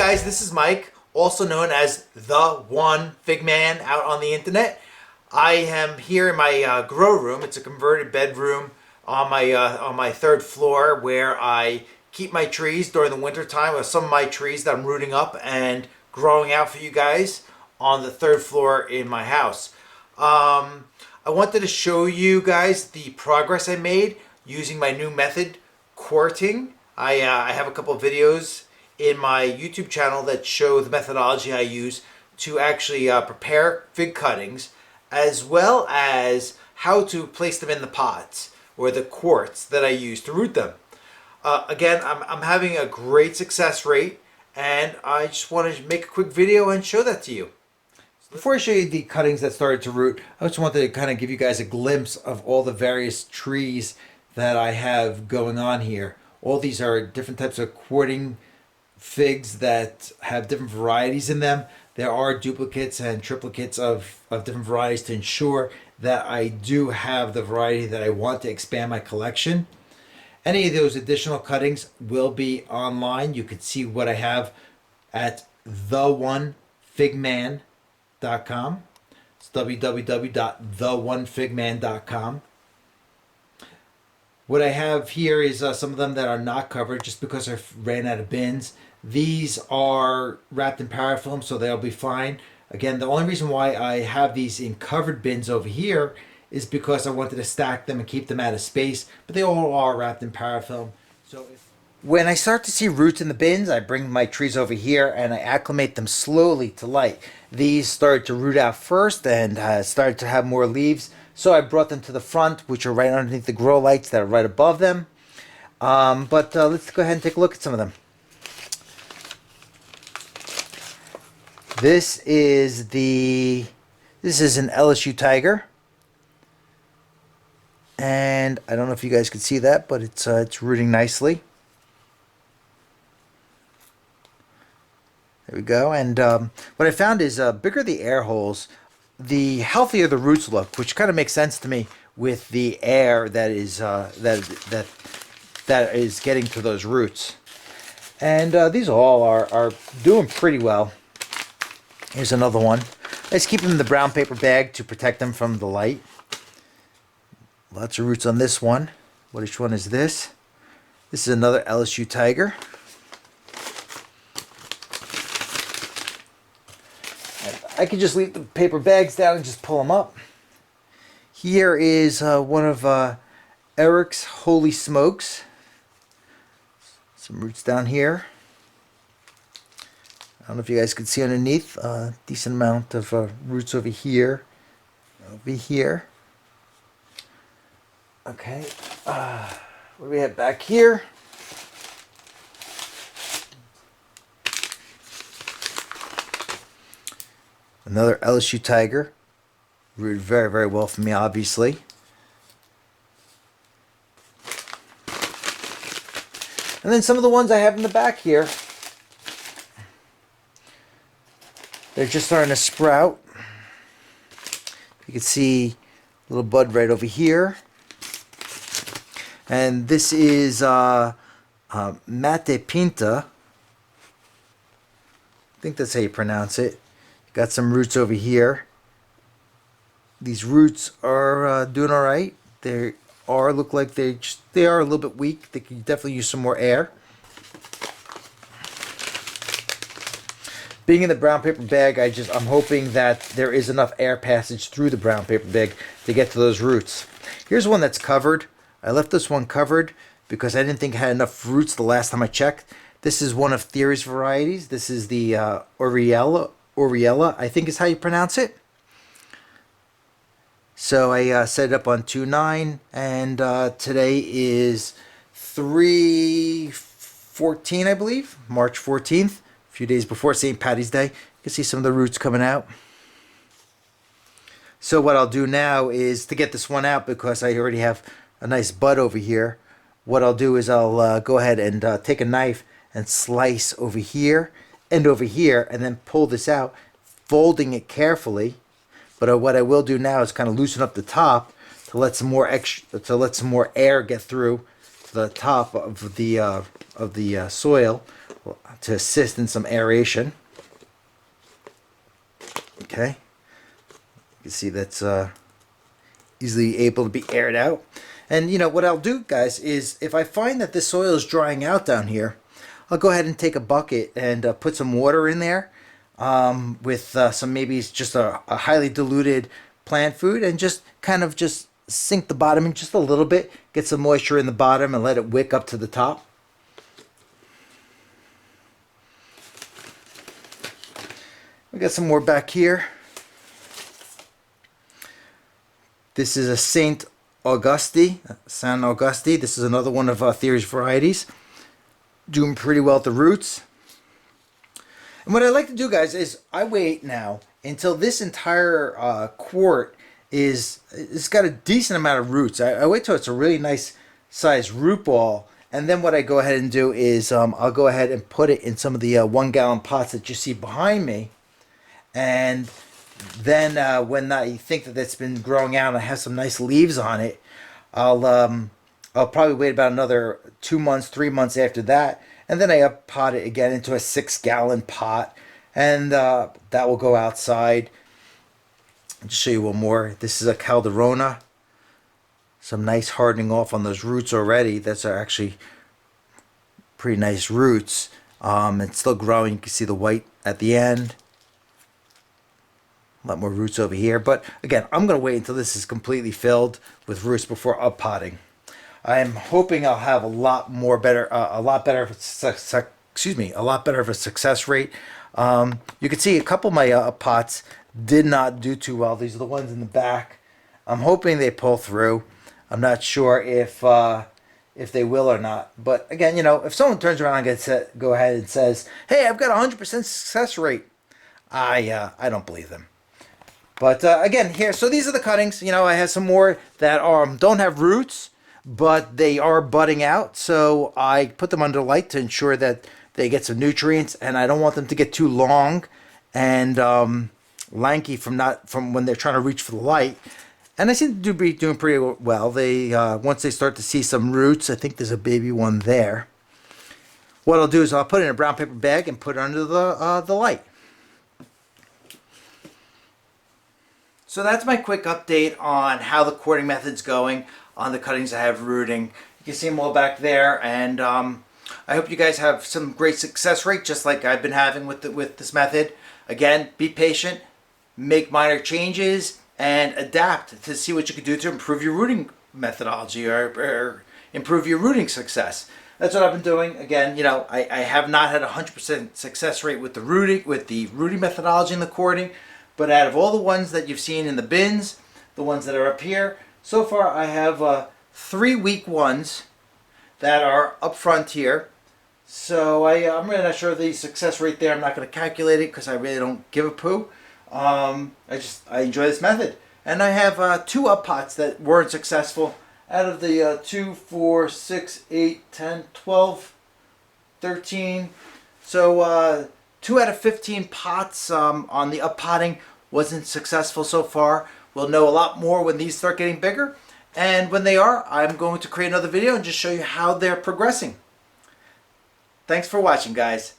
guys, this is Mike, also known as the One Fig Man out on the internet. I am here in my grow room. It's a converted bedroom on my third floor where I keep my trees during the winter time, or some of my trees that I'm rooting up and growing out for you guys on the third floor in my house. I wanted to show you guys the progress I made using my new method, quarting. I have a couple of videos in my YouTube channel that show the methodology I use to actually prepare fig cuttings, as well as how to place them in the pots or the quarts that I use to root them. Again, I'm having a great success rate, and I just want to make a quick video and show that to you. Before I show you the cuttings that started to root, I just wanted to kind of give you guys a glimpse of all the various trees that I have going on here. All these are different types of quarting figs that have different varieties in them. There are duplicates and triplicates of different varieties to ensure that I do have the variety that I want to expand my collection. Any of those additional cuttings will be online. You can see what I have at theonefigman.com. It's www.theonefigman.com. What I have here is some of them that are not covered just because I ran out of bins. These are wrapped in parafilm, so they'll be fine. Again, the only reason why I have these in covered bins over here is because I wanted to stack them and keep them out of space, but they all are wrapped in parafilm. So when I start to see roots in the bins, I bring my trees over here and I acclimate them slowly to light. These started to root out first and started to have more leaves, so I brought them to the front, which are right underneath the grow lights that are right above them. But let's go ahead and take a look at some of them. This is an LSU tiger, and I don't know if you guys can see that, but it's rooting nicely. There we go. And what I found is bigger the air holes, the healthier the roots look, which kind of makes sense to me with the air that is that is getting to those roots. And these all are doing pretty well. Here's another one. Let's keep them in the brown paper bag to protect them from the light. Lots of roots on this one. Which one is this? This is another LSU tiger. I could just leave the paper bags down and just pull them up. Here is one of Eric's Holy Smokes. Some roots down here. I don't know if you guys can see underneath. Decent amount of roots over here. Over here. Okay. What do we have back here? Another LSU tiger. Rooted very, very well for me, obviously. And then some of the ones I have in the back here. They're just starting to sprout. You can see a little bud right over here. And this is Mate Pinta. I think that's how you pronounce it. Got some roots over here. These roots are doing all right. They look like they are a little bit weak. They could definitely use some more air. Being in the brown paper bag, I'm hoping that there is enough air passage through the brown paper bag to get to those roots. Here's one that's covered. I left this one covered because I didn't think it had enough roots the last time I checked. This is one of Theory's varieties. This is the Oriella, I think is how you pronounce it. So I set it up on 2/9, and today is 3/14, I believe, March 14th. A few days before St. Patty's Day. You can see some of the roots coming out. So what I'll do now is, to get this one out, because I already have a nice bud over here, what I'll do is I'll go ahead and take a knife and slice over here and over here, and then pull this out, folding it carefully. But what I will do now is kind of loosen up the top to let some more air get through to the top of the soil, to assist in some aeration. Okay, you can see that's easily able to be aired out. And what I'll do, guys, is if I find that this soil is drying out down here, I'll go ahead and take a bucket and put some water in there with some, maybe just a highly diluted plant food, and just kind of just sink the bottom in just a little bit, get some moisture in the bottom, and let it wick up to the top. We got some more back here. This is a San Auguste. This is another one of Theory's varieties. Doing pretty well at the roots. And what I like to do, guys, is I wait now until this entire quart it's got a decent amount of roots. I wait till it's a really nice size root ball, and then what I go ahead and do is I'll go ahead and put it in some of the 1 gallon pots that you see behind me. And then when I think that it's been growing out and I have some nice leaves on it, I'll probably wait about another 2 months, 3 months after that, and then I pot it again into a 6 gallon pot, and that will go outside. I'll just show you one more. This is a Calderona. Some nice hardening off on those roots already. That's actually pretty nice roots. It's still growing. You can see the white at the end. A lot more roots over here. But again, I'm going to wait until this is completely filled with roots before uppotting. I'm hoping I'll have a lot better of a success rate. You can see a couple of my pots did not do too well. These are the ones in the back. I'm hoping they pull through. I'm not sure if they will or not. But again, if someone turns around and go ahead and says, "Hey, I've got 100% success rate," I don't believe them. But again, here, so these are the cuttings. I have some more that don't have roots, but they are budding out. So I put them under light to ensure that they get some nutrients, and I don't want them to get too long and lanky from when they're trying to reach for the light. And I seem to be doing pretty well. They once they start to see some roots, I think there's a baby one there. What I'll do is I'll put it in a brown paper bag and put it under the light. So that's my quick update on how the quarting method's going on the cuttings I have rooting. You can see them all back there, and I hope you guys have some great success rate, just like I've been having with this method. Again, be patient, make minor changes, and adapt to see what you can do to improve your rooting methodology or improve your rooting success. That's what I've been doing. Again, I have not had a 100% success rate with the rooting methodology and the quarting. But out of all the ones that you've seen in the bins, the ones that are up here, so far I have 3 weak ones that are up front here. So I'm really not sure of the success rate there. I'm not going to calculate it because I really don't give a poo. I enjoy this method. And I have 2 up pots that weren't successful out of the 2, 4, 6, 8, 10, 12, 13. So 2 out of 15 pots on the uppotting wasn't successful so far. We'll know a lot more when these start getting bigger. And when they are, I'm going to create another video and just show you how they're progressing. Thanks for watching, guys.